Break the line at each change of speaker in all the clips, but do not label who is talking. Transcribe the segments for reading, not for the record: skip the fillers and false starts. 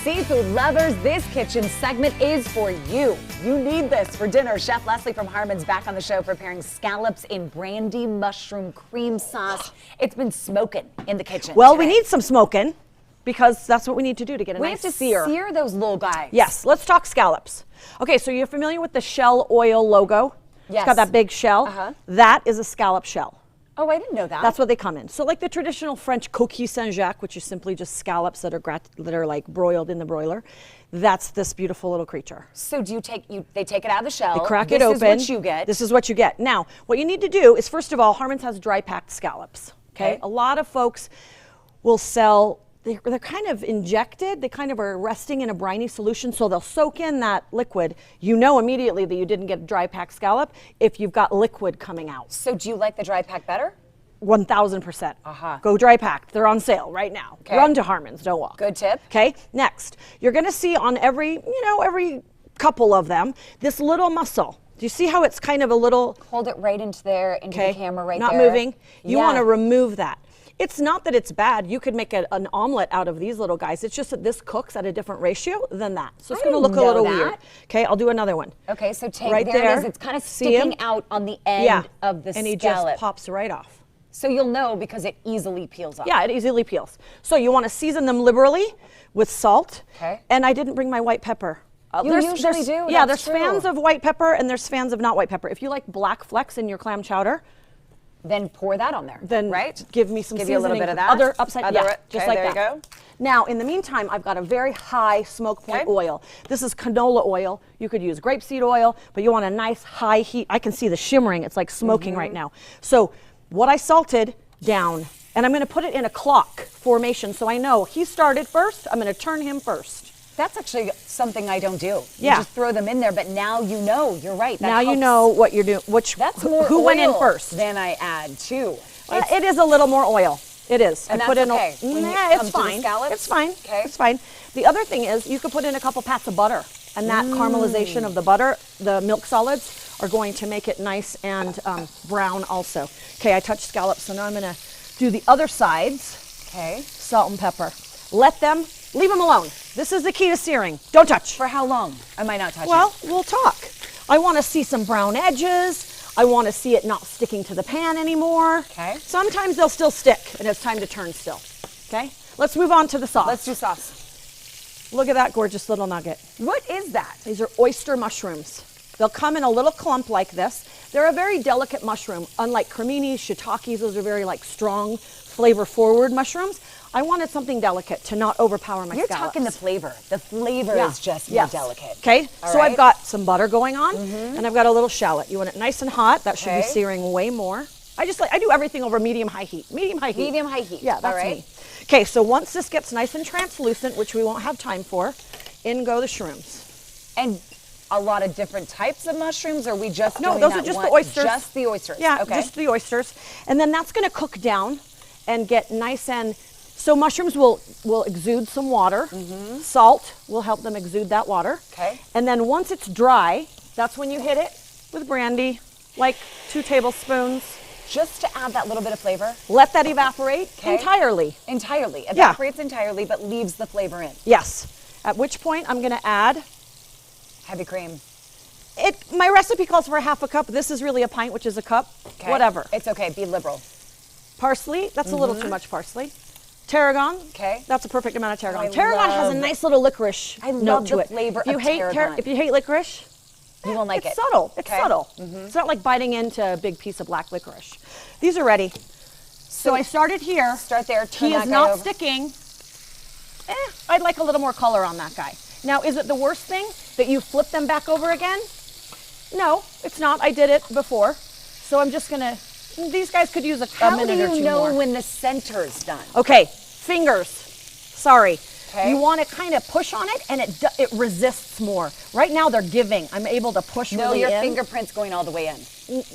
Seafood lovers, this kitchen segment is for you. You need this for dinner. Chef Leslie from Harmon's back on the show preparing scallops in brandy mushroom cream sauce. It's been smoking in the kitchen.
Well,
today.
we need some smoking because that's what we need to do to get a
We
nice
have to
sear.
sear those little guys.
Yes, let's talk scallops. Okay, so you're familiar with the Shell Oil logo?
Yes.
It's got that big shell.
Uh-huh.
That is a scallop shell.
Oh, I didn't know that.
That's what they come in. So like the traditional French coquille Saint-Jacques, which is simply just scallops that are like broiled in the broiler. That's this beautiful little creature.
So do they take it out of the shell.
They crack it open.
This is what you get.
This is what you get. Now, what you need to do is, first of all, Harmon's has dry packed scallops. Okay. A lot of folks will sell, they're kind of injected. They kind of are resting in a briny solution, so they'll soak in that liquid. You know immediately that you didn't get a dry packed scallop if you've got liquid coming out.
So do you like the dry pack better?
1,000%.
Uh-huh.
Go dry packed. They're on sale right now.
Okay.
Run to Harmon's, don't walk.
Good tip.
Okay, next. You're gonna see on every couple of them, this little muscle. Do you see how it's kind of a little,
Hold it right into there, into the camera right
not
there.
moving? You wanna remove that. It's not that it's bad. You could make an omelet out of these little guys. It's just that this cooks at a different ratio than that. So it's
I
gonna
didn't
look a little
know
weird.
that.
Okay, I'll do another one.
Okay, so take,
Right
there it
there.
is. It's kind of
See 'em?
sticking out on the end of the
and he
scallop.
just pops right off.
So you'll know because it easily peels off.
Yeah, it easily peels. So you want to season them liberally with salt.
Okay.
And I didn't bring my white pepper.
You usually do,
Yeah,
that's
there's fans
true.
of white pepper and there's fans of not white pepper. If you like black flecks in your clam chowder,
Then pour that on there.
then
right?
give me some
Give you a little
seasoning
bit of
for
that.
Other upside,
Other-
yeah, just
okay,
like
there
that.
you go.
Now, in the meantime, I've got a very high smoke point
Okay.
oil. This is canola oil. You could use grapeseed oil, but you want a nice high heat. I can see the shimmering. It's like smoking
Mm-hmm.
right now. So what I salted down, and I'm going to put it in a clock formation so I know he started first. I'm going to turn him first.
That's actually something I don't do. You
Yeah.
just throw them in there, but now you know. You're right. That
Now you
helps.
know what you're doing.
That's more
who went in
oil
first?
than I add too.
It is a little more oil. It is.
And
I put
that's
in
okay when you
Nah,
come
it's
to the
fine.
scallops?
It's fine.
Okay.
It's fine. The other thing is you could put in a couple pats of butter, and that caramelization of the butter, the milk solids, are going to make it nice and brown also. Okay, I touched scallops, so now I'm going to do the other sides.
Okay.
Salt and pepper. Leave them alone. This is the key to searing. Don't touch.
For how long? I might not touch
Well,
it.
we'll talk. I want to see some brown edges. I want to see it not sticking to the pan anymore.
Okay.
Sometimes they'll still stick, and it's time to turn still. Okay? Let's move on to the sauce.
Let's do sauce.
Look at that gorgeous little nugget.
What is that?
These are oyster mushrooms. They'll come in a little clump like this. They're a very delicate mushroom. Unlike creminis, shiitakes, those are very like strong, flavor-forward mushrooms. I wanted something delicate to not overpower my
You're
scallops.
talking the flavor. The flavor
Yeah.
is just
Yes.
more delicate.
Okay,
All
so
right.
I've got some butter going on, and I've got a little shallot. You want it nice and hot. That should be
Okay.
searing way more. I do everything over medium-high heat. Medium-high heat.
Medium-high heat.
Yeah,
All
that's
right.
me. Okay, so once this gets nice and translucent, which we won't have time for, in go the shrooms.
And a lot of different types of mushrooms, or are we just
No,
doing
those
that
are just
one?
the oysters.
Just the oysters.
Yeah,
Okay.
just the oysters. And then that's going to cook down and get nice and, so mushrooms will exude some water. Salt will help them exude that water.
Okay.
And then once it's dry, that's when you hit it with brandy, like 2 tablespoons.
Just to add that little bit of flavor.
Let that evaporate
Okay.
entirely.
Entirely.
Yeah.
Evaporates entirely, but leaves the flavor in.
Yes. At which point I'm going to add
Heavy cream.
my recipe calls for a half a cup. This is really a pint, which is a cup.
Okay.
Whatever.
It's okay. Be liberal.
Parsley, that's a little too much parsley. Tarragon,
Okay.
that's a perfect amount of tarragon.
Oh, I
tarragon has a
love-
nice little licorice
I
note
love
to
the
it.
flavor
if you
of
hate
tarragon.
if you hate licorice,
You won't like
it's
it.
subtle. It's
Okay.
subtle. It's not like biting into a big piece of black licorice. These are ready. So I started here.
Start there. Turn
He
that
is
guy
not
over.
sticking. I'd like a little more color on that guy. Now, is it the worst thing that you flip them back over again? No, it's not. I did it before. So I'm just gonna, these guys could use a
How
minute
do
or
you
two
know
more.
when the center's done?
Okay, fingers. Sorry.
Okay.
You want to kind of push on it, and it resists more. Right now, they're giving. I'm able to push
No,
really
your
in.
fingerprint's going all the way in.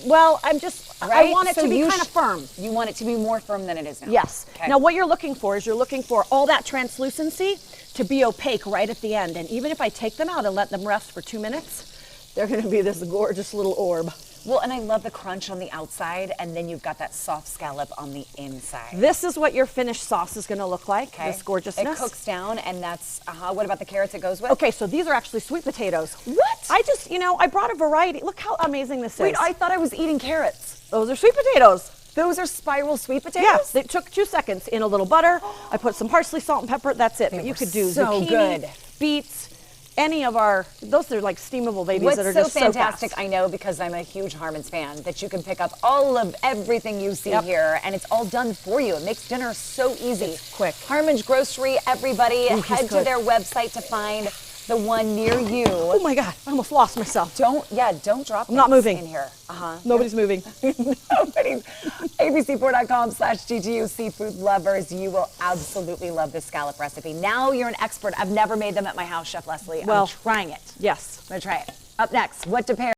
Well, I
Right?
want it
So
to be
you
kind of firm.
You want it to be more firm than it is now.
Yes.
Okay.
Now, what you're looking for is you're looking for all that translucency to be opaque right at the end. And even if I take them out and let them rest for 2 minutes, they're going to be this gorgeous little orb.
Well, and I love the crunch on the outside, and then you've got that soft scallop on the inside.
This is what your finished sauce is going to look like.
Okay.
This gorgeousness.
It cooks down, and that's, what about the carrots it goes with?
Okay, so these are actually sweet potatoes.
What?
I just, I brought a variety. Look how amazing this
Wait,
is.
I thought I was eating carrots.
Those are sweet potatoes.
Those are spiral sweet potatoes?
Yes, it took 2 seconds in a little butter. I put some parsley, salt, and pepper. That's it. But you
were
could do
so
zucchini,
good.
beets, any of those are like steamable babies
What's
that are
so
just
fantastic,
so fast.
I know because I'm a huge Harmon's fan, that you can pick up all of everything you see here, and it's all done for you. It makes dinner so easy.
It's quick.
Harmon's Grocery, everybody,
Ooh, he's
head to
good.
their website to find the one near you.
Oh my God, I almost lost myself.
Don't drop
I'm not
things
moving.
in here.
Nobody's moving.
Nobody. ABC4.com/GTU seafood lovers. You will absolutely love this scallop recipe. Now you're an expert. I've never made them at my house, Chef Leslie.
Well,
I'm trying it.
Yes.
I'm gonna try it. Up next, what to pair